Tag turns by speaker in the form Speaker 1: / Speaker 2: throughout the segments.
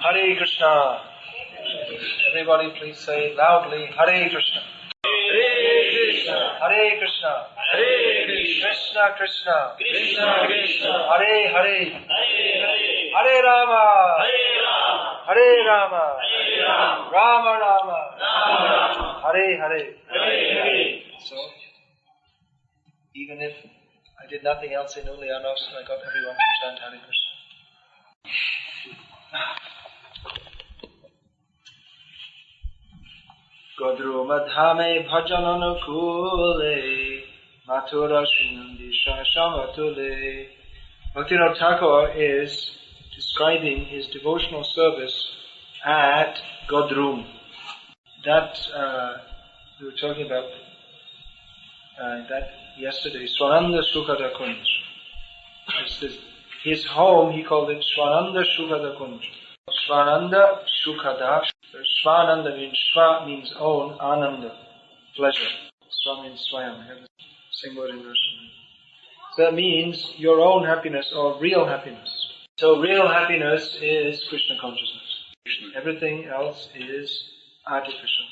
Speaker 1: Hare Krishna. Everybody please say loudly, Hare Krishna.
Speaker 2: Hare Krishna.
Speaker 1: Hare Krishna.
Speaker 2: Hare Krishna.
Speaker 1: Krishna Krishna.
Speaker 2: Krishna Krishna.
Speaker 1: Hare Hare.
Speaker 2: Hare Hare.
Speaker 1: Hare Rama.
Speaker 2: Hare Rama.
Speaker 1: Hare Rama.
Speaker 2: Hare Rama.
Speaker 1: Rama Rama.
Speaker 2: Rama Rama.
Speaker 1: Hare Hare.
Speaker 2: Hare Hare.
Speaker 1: So, even if I did nothing else in Ulianos, I got everyone to chant Hare Krishna. Godru madhame bhajananukule mathura shinandi shamatule. Bhaktivinoda Thakur is describing his devotional service at Godrum. That we were talking about that yesterday. Swananda Shukhada Kunj. His home, he called it Swananda Shukhada Kunj. Swananda Shukhada. Swananda means Shva means own, Ananda, pleasure. Swa means Swayam. I have the same word in Russian. So that means your own happiness or real happiness. So real happiness is Krishna consciousness. Everything else is artificial.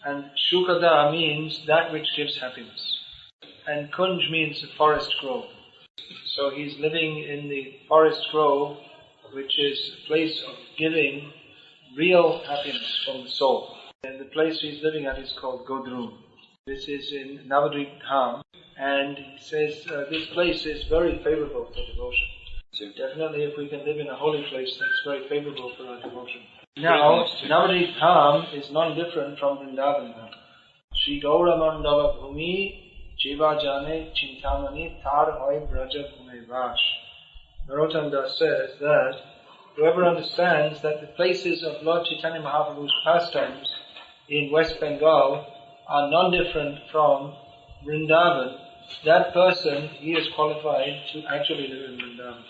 Speaker 1: And Shukhada means that which gives happiness. And Kunj means a forest grove. So he's living in the forest grove, which is a place of giving real happiness from the soul. And the place he's living at is called Godrum. This is in Navadvip Dham. And he says this place is very favorable for devotion. So definitely if we can live in a holy place, that's very favorable for our devotion. Now, Navadvip Dham is non-different from Vrindavan Dham. Shri Gaura Mandala Bhumi Jiva Jane Chintamani Tar Hoy Braja Bhume Vash. Narottam Das says that whoever understands that the places of Lord Chaitanya Mahaprabhu's pastimes in West Bengal are non-different from Vrindavan, that person, he is qualified to actually live in Vrindavan.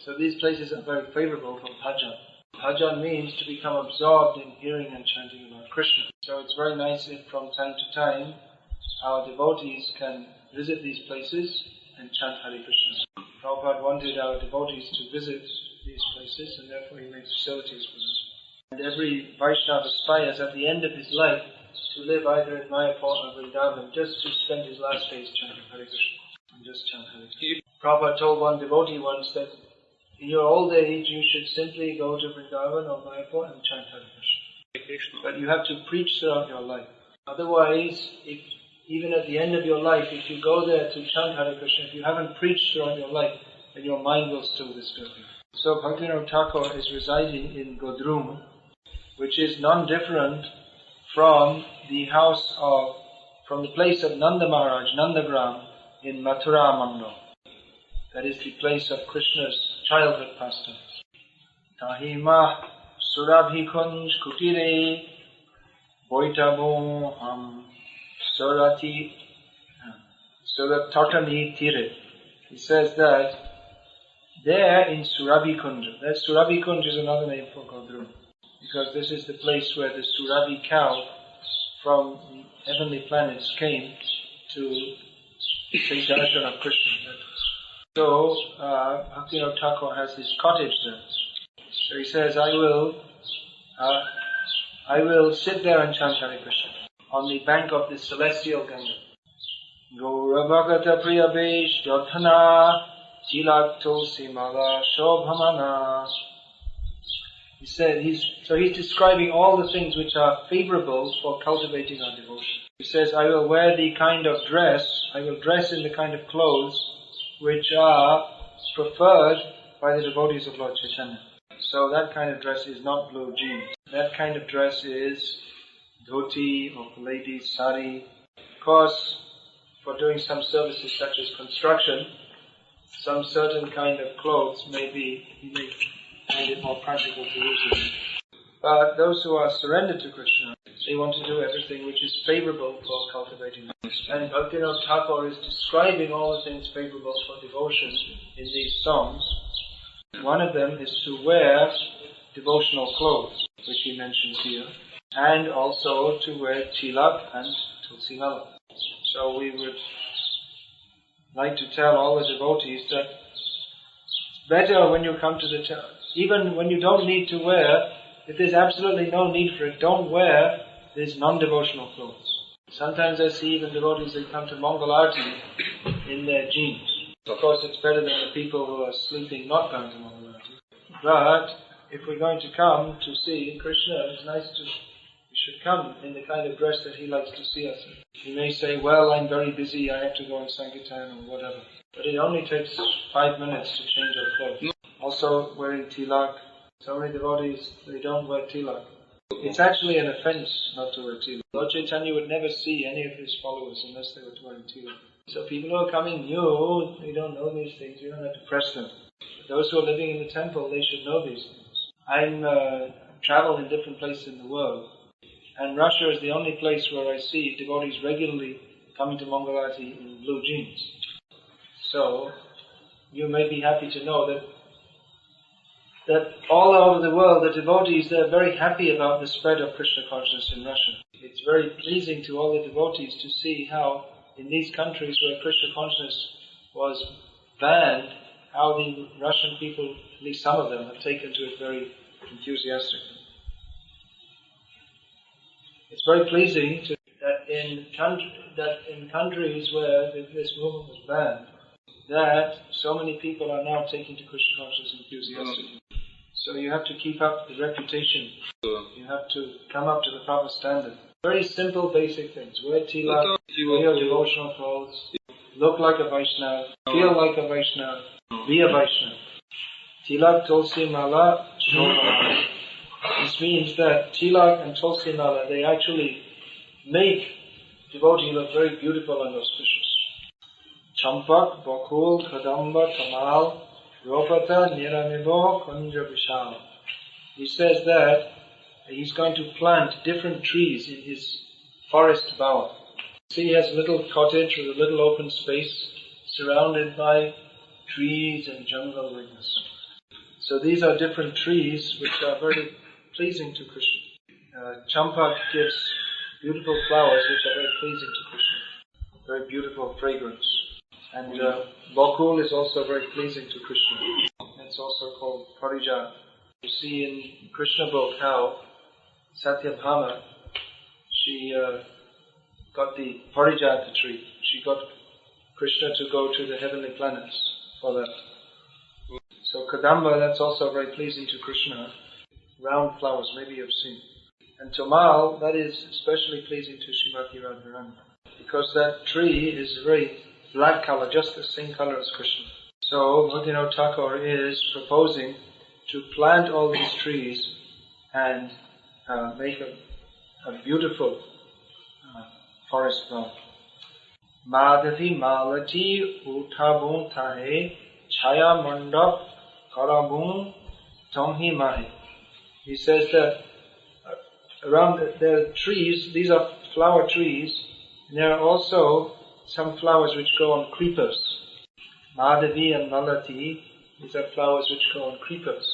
Speaker 1: So these places are very favorable for bhajan. Bhajan means to become absorbed in hearing and chanting about Krishna. So it's very nice if from time to time our devotees can visit these places and chant Hare Krishna. Prabhupada wanted our devotees to visit these places and therefore he made facilities for them. And every Vaishnava aspires at the end of his life to live either in Mayapur or Vrindavan, just to spend his last days chanting Hare Krishna and just chant Hare Krishna. Prabhupada told one devotee once that in your old age you should simply go to Vrindavan or Mayapur and chant Hare Krishna. But you have to preach throughout your life. Otherwise, even at the end of your life, if you go there to chant Hare Krishna, if you haven't preached throughout your life, then your mind will still disturb you. So Bhaktivinoda Thakur is residing in Godrum, which is non-different from the place of Nanda Maharaj, Nandagram, in Mathura Mandal. That is the place of Krishna's childhood pastimes. Tahima Surabhi Kunj Kutire Boitabo Suratotani Tire. He says that there in Surabhi Kunj, that Surabhi Kunj is another name for Godrum, because this is the place where the Surabhi cow from the heavenly planets came to take darshan of Krishna. So Bhaktivinoda Thakur has his cottage there. So he says, I will sit there and chant Hare Krishna on the bank of the celestial Ganga. Gaura Bhagata Priya Besh Dodhana Chilakto Simala Shobhamana. He said, he's describing all the things which are favorable for cultivating our devotion. He says, I will wear the kind of dress, I will dress in the kind of clothes which are preferred by the devotees of Lord Chaitanya. So that kind of dress is not blue jeans. That kind of dress is dhoti or ladies' sari. Of course, for doing some services such as construction, some certain kind of clothes may find it more practical to use it. But those who are surrendered to Krishna, they want to do everything which is favorable for cultivating. And Bhaktivinoda Thakur is describing all the things favorable for devotion in these songs. One of them is to wear devotional clothes, which he mentions here, and also to wear tilak and tulsi mala. So we would like to tell all the devotees that better when you come to the temple. Even when you don't need to wear, if there's absolutely no need for it, don't wear these non-devotional clothes. Sometimes I see even devotees that come to Mongol Arati in their jeans. Of course, it's better than the people who are sleeping not going to Mongol Arati. But if we're going to come to see Krishna, it's nice to. We should come in the kind of dress that he likes to see us in. He may say, "Well, I'm very busy. I have to go in Sankirtan or whatever." But it only takes 5 minutes to change our clothes. Also, wearing tilak. So many devotees, they don't wear tilak. It's actually an offense not to wear tilak. Lord Chaitanya would never see any of his followers unless they were wearing tilak. So people who are coming new, they don't know these things. You don't have to press them. But those who are living in the temple, they should know these things. I'm traveled in different places in the world, and Russia is the only place where I see devotees regularly coming to Mongol Arati in blue jeans. So you may be happy to know that all over the world, the devotees, they're very happy about the spread of Krishna consciousness in Russia. It's very pleasing to all the devotees to see how in these countries where Krishna consciousness was banned, how the Russian people, at least some of them, have taken to it very enthusiastically. It's very pleasing that in countries where this movement was banned, that so many people are now taking to Krishna consciousness enthusiastically. So you have to keep up the reputation. You have to come up to the proper standard. Very simple, basic things. Wear tilak, wear your devotional clothes, look like a Vaishnava, feel like a Vaishnava, be a Vaishnava. Tilak, tulsi, mala, shobha. This means that tilak and tulsi mala, they actually make devotee look very beautiful and auspicious. Champak, bakul, kadamba, tamal, ropata, niramibo, kunja vishal. He says that he's going to plant different trees in his forest bower. See, he has a little cottage with a little open space surrounded by trees and jungle like this. So these are different trees which are very pleasing to Krishna. Champak gives beautiful flowers which are very pleasing to Krishna. Very beautiful fragrance. And bakul is also very pleasing to Krishna. It's also called parijat. You see in Krishna book how Satyabhama, she got the parijata tree. She got Krishna to go to the heavenly planets for that. So kadamba, that's also very pleasing to Krishna. Round flowers, maybe you've seen. And tamal, that is especially pleasing to Srimati Radharani, because that tree is very black color, just the same color as Krishna. So Bhaktivinoda Thakur is proposing to plant all these trees and make a beautiful forest flower. Madhavi malati uthabun thahe chaya mandap karabun tomhi mahe. He says that around there are trees, these are flower trees, and there are also some flowers which grow on creepers. Madhavi and Malati, these are flowers which grow on creepers.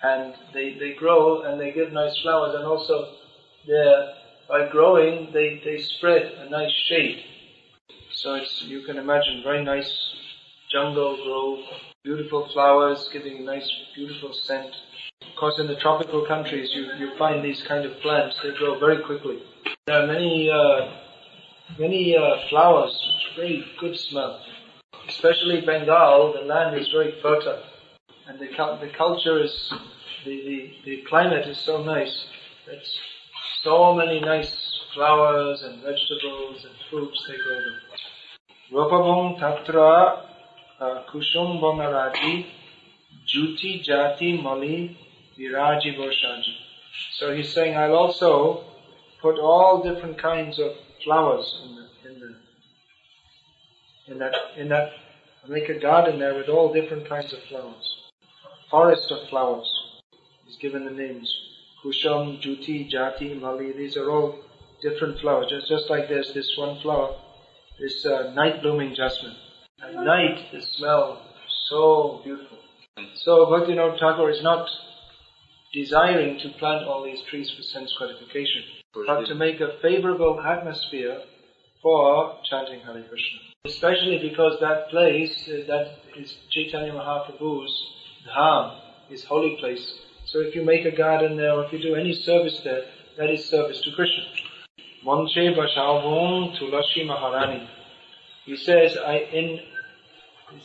Speaker 1: And they grow and they give nice flowers, and also by growing they spread a nice shade. So you can imagine very nice jungle grove, beautiful flowers giving a nice beautiful scent. Of course, in the tropical countries you find these kind of plants, they grow very quickly. There are many flowers with very good smell. Especially Bengal, the land is very fertile, and the culture is, the climate is so nice. There's so many nice flowers and vegetables and fruits they grow there. Ropabong tatra kusum bongarati juti jati mali viraji voshaji. So he's saying, I'll also put all different kinds of flowers in that, make a garden there with all different kinds of flowers. Forest of flowers. He's given the names. Kusham, Juti, Jati, Mali, these are all different flowers. Just like there's this one flower, this night blooming jasmine. At night, the smell is so beautiful. So Bhaktivinoda Thakur is not desiring to plant all these trees for sense gratification, but to make a favorable atmosphere for chanting Hare Krishna. Especially because that place, that is Chaitanya Mahaprabhu's dham, his holy place. So if you make a garden there, or if you do any service there, that is service to Krishna. Manche Bashavum Tulasi Maharani. He says,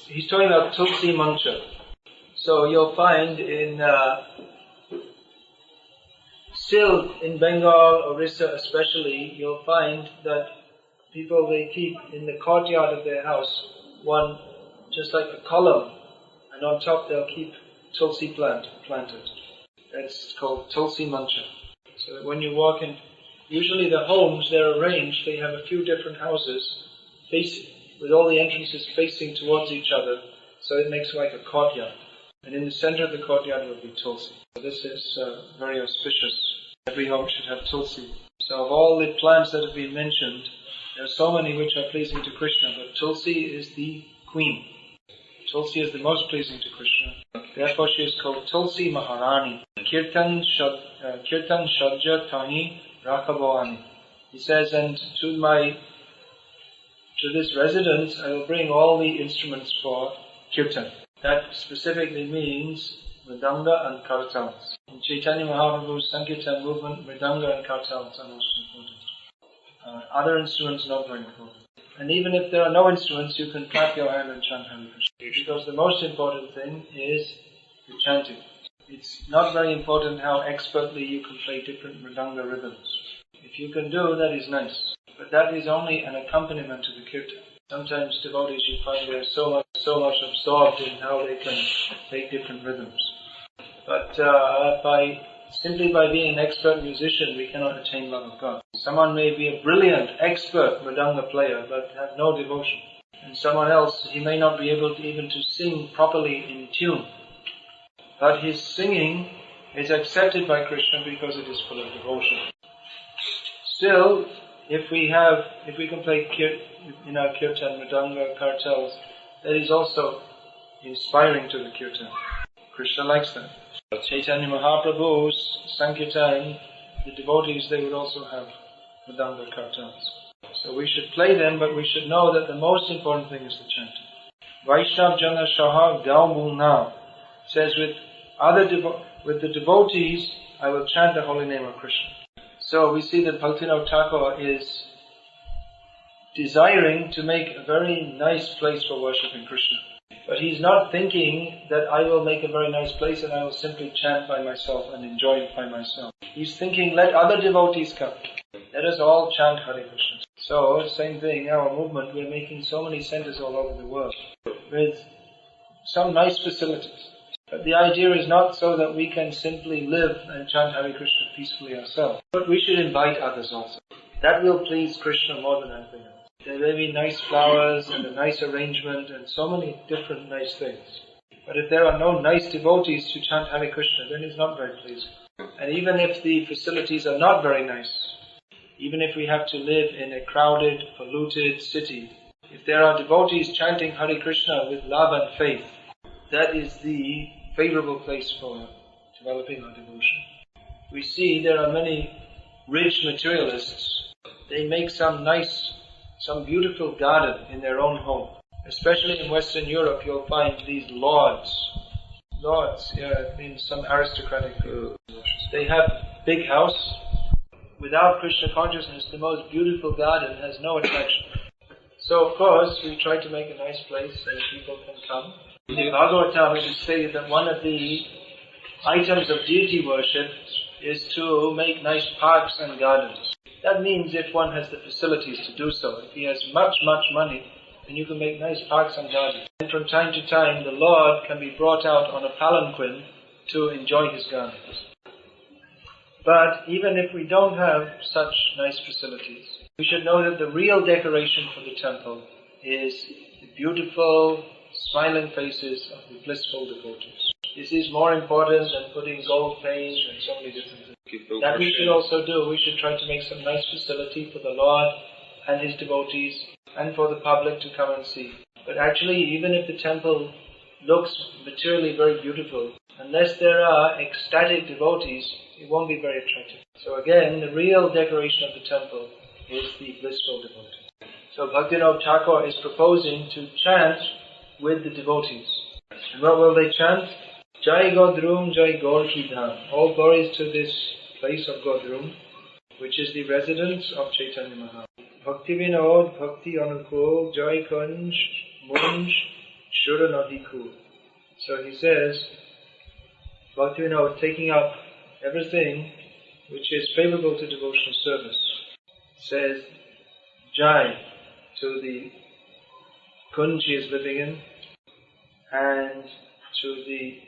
Speaker 1: he's talking about Tulsi Mancha. So you'll find still in Bengal, Orissa especially, you'll find that people, they keep in the courtyard of their house one, just like a column, and on top they'll keep Tulsi planted. That's called Tulsi Mancha. So that when you walk in, usually the homes, they're arranged, they have a few different houses facing, with all the entrances facing towards each other, so it makes like a courtyard. And in the center of the courtyard will be Tulsi. So this is very auspicious. Every home should have Tulsi. So of all the plants that have been mentioned, there are so many which are pleasing to Krishna, but Tulsi is the queen. Tulsi is the most pleasing to Krishna. Therefore she is called Tulsi Maharani. Kirtan Shadja Tani Rakhavani. He says, and to this residence I will bring all the instruments for kirtan. That specifically means mridanga and kartals. In Chaitanya Mahaprabhu's Sankirtan movement, mridanga and kartals are most important. Other instruments not very important. And even if there are no instruments, you can clap your hand and chant Hare Krishna. Because the most important thing is the chanting. It's not very important how expertly you can play different mridanga rhythms. If you can do, that is nice. But that is only an accompaniment to the kirtan. Sometimes devotees, you find they're so much absorbed in how they can play different rhythms. But simply by being an expert musician, we cannot attain love of God. Someone may be a brilliant, expert mridanga player, but have no devotion. And someone else, he may not be able to even to sing properly in tune. But his singing is accepted by Krishna because it is full of devotion. Still, if we can play in our kirtan, mridanga, kartals, that is also inspiring to the kirtan. Krishna likes that. Chaitanya Mahaprabhu's Sankirtan, the devotees, they would also have mridanga, kartals. So we should play them, but we should know that the most important thing is the chanting. Vaishnav Jana Shaha Gaumul Now says, with the devotees, I will chant the holy name of Krishna. So we see that Bhaktivinoda Thakur is desiring to make a very nice place for worshipping Krishna. But he's not thinking that I will make a very nice place and I will simply chant by myself and enjoy it by myself. He's thinking, let other devotees come. Let us all chant Hare Krishna. So, same thing, our movement, we're making so many centers all over the world with some nice facilities. But the idea is not so that we can simply live and chant Hare Krishna peacefully ourselves. But we should invite others also. That will please Krishna more than anything else. There may be nice flowers and a nice arrangement and so many different nice things. But if there are no nice devotees to chant Hare Krishna, then it's not very pleasing. And even if the facilities are not very nice, even if we have to live in a crowded, polluted city, if there are devotees chanting Hare Krishna with love and faith, that is the favorable place for developing our devotion. We see there are many rich materialists. They make some beautiful garden in their own home. Especially in Western Europe, you'll find these lords. Lords, it means some aristocratic people. They have big house. Without Krishna consciousness, the most beautiful garden has no attraction. So, of course, we try to make a nice place so that people can come. In the Bhagavatam, it is stated that one of the items of deity worship is to make nice parks and gardens. That means if one has the facilities to do so, if he has much money, then you can make nice parks and gardens. And from time to time, the Lord can be brought out on a palanquin to enjoy his gardens. But even if we don't have such nice facilities, we should know that the real decoration for the temple is the beautiful, smiling faces of the blissful devotees. This is more important than putting gold paint and so many different things. That we should also do. We should try to make some nice facility for the Lord and his devotees and for the public to come and see. But actually, even if the temple looks materially very beautiful, unless there are ecstatic devotees, it won't be very attractive. So again, the real decoration of the temple is the blissful devotee. So Bhaktivinoda Thakur is proposing to chant with the devotees. And what will they chant? Jai Godrum, Jai Gaur Ki Dham. All glories to this place of Godrum, which is the residence of Chaitanya Mahaprabhu. Bhakti Vinod, Bhakti Anukul, Jai Kunj, Munj, Shuranadikul. So he says, Bhakti Vinod taking up everything which is favorable to devotional service, says Jai to the Kunj he is living in, and to the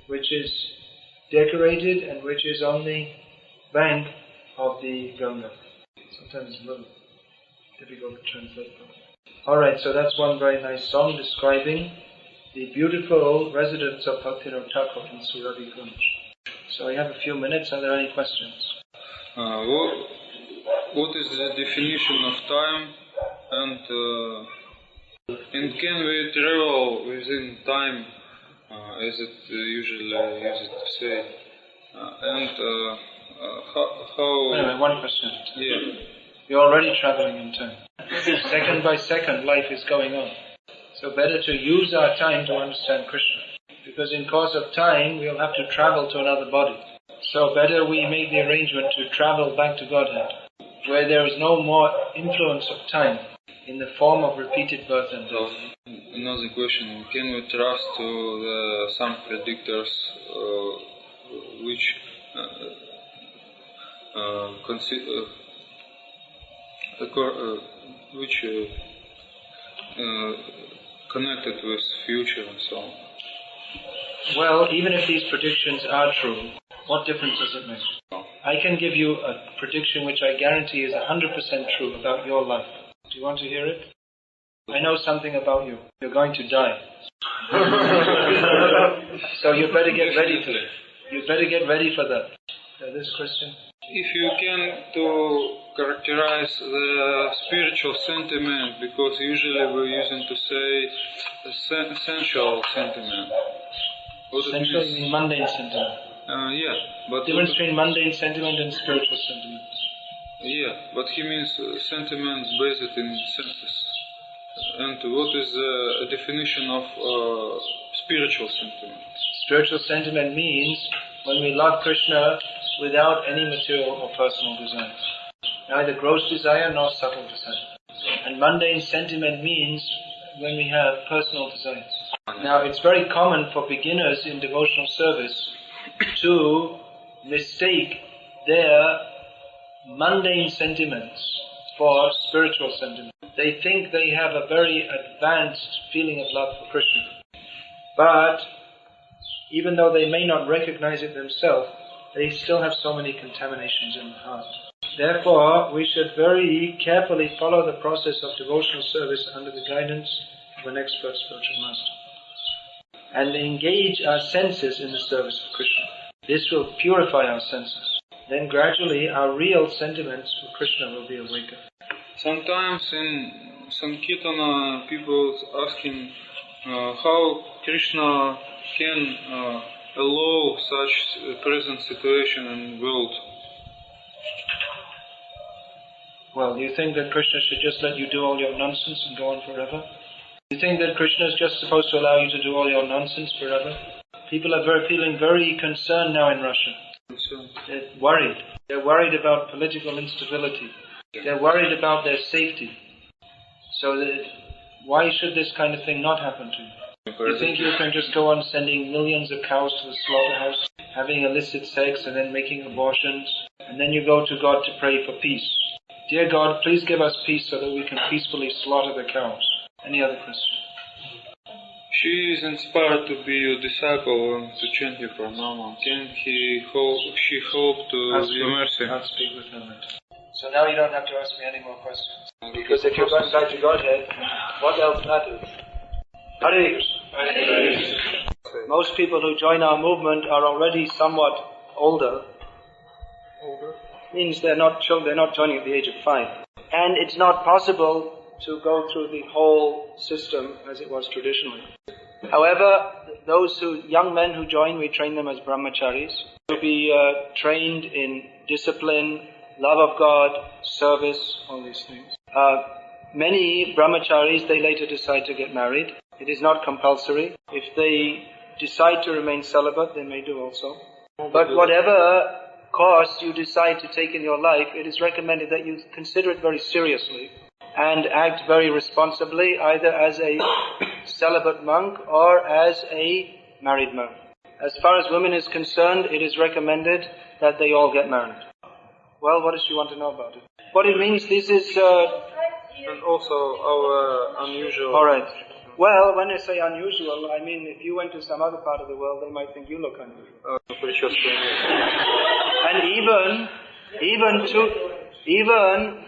Speaker 1: which is decorated and which is on the bank of the Ganga. Sometimes it's a little difficult to translate. Alright, so that's one very nice song describing the beautiful residence of Bhaktivinoda Thakur in Surabhi Kunj. So I have a few minutes. Are there any questions?
Speaker 3: What is the definition of time, and can we travel within time, as it usually used to say, how?
Speaker 1: Wait a minute, one question.
Speaker 3: Yeah.
Speaker 1: You're already traveling in time. Second by second, life is going on. So better to use our time to understand Krishna. Because in course of time, we'll have to travel to another body. So better we make the arrangement to travel back to Godhead, where there is no more influence of time in the form of repeated birth and death.
Speaker 3: Another question: can we trust to some predictors which connected with future and so on?
Speaker 1: Well, even if these predictions are true, what difference does it make? I can give you a prediction which I guarantee is 100% true about your life. Do you want to hear it? I know something about you. You're going to die. So you better get ready for it. You better get ready for that. This question?
Speaker 3: If you can to characterize the spiritual sentiment, because usually we're using to say sensual sentiment.
Speaker 1: Sensual means mundane sentiment.
Speaker 3: Yeah, but
Speaker 1: difference between mundane sentiment and spiritual sentiment.
Speaker 3: Yeah, but he means sentiments based in senses. And what is the definition of spiritual sentiment?
Speaker 1: Spiritual sentiment means when we love Krishna without any material or personal desire. Neither gross desire nor subtle desire. And mundane sentiment means when we have personal desires. Now it's very common for beginners in devotional service to mistake their mundane sentiments for spiritual sentiments. They think they have a very advanced feeling of love for Krishna. But even though they may not recognize it themselves, they still have so many contaminations in the heart. Therefore, we should very carefully follow the process of devotional service under the guidance of an expert spiritual master. And engage our senses in the service of Krishna. This will purify our senses. Then gradually our real sentiments for Krishna will be awakened.
Speaker 3: Sometimes in Sankirtana people asking how Krishna can allow such present situation in the world.
Speaker 1: Well, do you think that Krishna should just let you do all your nonsense and go on forever? Do you think that Krishna is just supposed to allow you to do all your nonsense forever? People are feeling very concerned now in Russia. They're worried. They're worried about political instability. They're worried about their safety. So why should this kind of thing not happen to you? You think you can just go on sending millions of cows to the slaughterhouse, having illicit sex and then making abortions, and then you go to God to pray for peace? Dear God, please give us peace so that we can peacefully slaughter the cows. Any other question?
Speaker 3: She is inspired to be your disciple and to chant your pranama. Can she hope to your mercy?
Speaker 1: I'll speak with her later. So now you don't have to ask me any more questions. Because if you're going back to Godhead, what else matters? Hare Krishna. Most people who join our movement are already somewhat older. Means they're not joining at the age of 5. And it's not possible to go through the whole system as it was traditionally. However, young men who join, we train them as brahmacharis, to be trained in discipline, love of God, service, all these things. Many brahmacharis, they later decide to get married. It is not compulsory. If they decide to remain celibate, they may do also. But whatever course you decide to take in your life, it is recommended that you consider it very seriously and act very responsibly, either as a celibate monk or as a married monk. As far as women is concerned, it is recommended that they all get married. Well, what does she want to know about it? What it means, this is...
Speaker 3: And also our unusual...
Speaker 1: Alright. Well, when I say unusual, I mean if you went to some other part of the world, they might think you look unusual. And even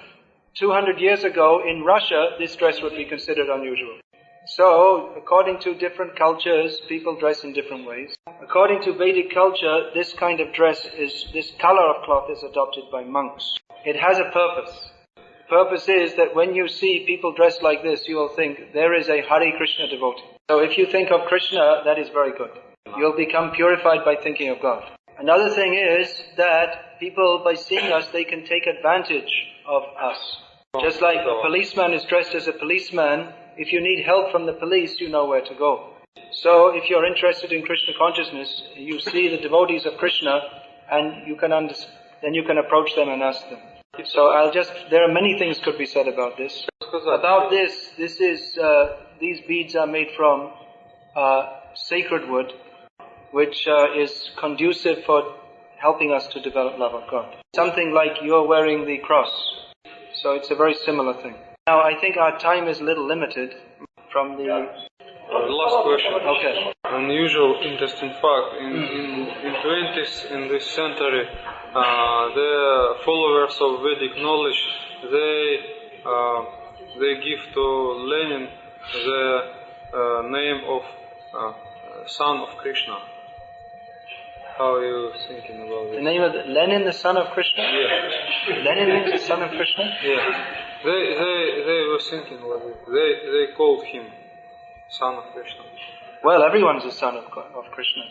Speaker 1: 200 years ago in Russia, this dress would be considered unusual. So, according to different cultures, people dress in different ways. According to Vedic culture, this kind of dress this color of cloth is adopted by monks. It has a purpose. The purpose is that when you see people dressed like this, you will think there is a Hare Krishna devotee. So if you think of Krishna, that is very good. You'll become purified by thinking of God. Another thing is that people, by seeing us, they can take advantage of us. Just like a policeman is dressed as a policeman, if you need help from the police, you know where to go. So if you're interested in Krishna consciousness, you see the devotees of Krishna, and you can then you can approach them and ask them. So there are many things could be said about this. About this is, these beads are made from sacred wood, which is conducive for helping us to develop love of God. Something like you're wearing the cross. So it's a very similar thing. Now I think our time is a little limited from the...
Speaker 3: last question.
Speaker 1: Okay.
Speaker 3: Unusual, interesting fact. In 20th, in this century, the followers of Vedic knowledge, they give to Lenin the name of son of Krishna. How are you thinking about it?
Speaker 1: The name of Lenin, the son of Krishna?
Speaker 3: Yeah.
Speaker 1: Lenin means the son of Krishna?
Speaker 3: Yeah. They were thinking about it. They called him son of Krishna.
Speaker 1: Well, everyone's a son of Krishna.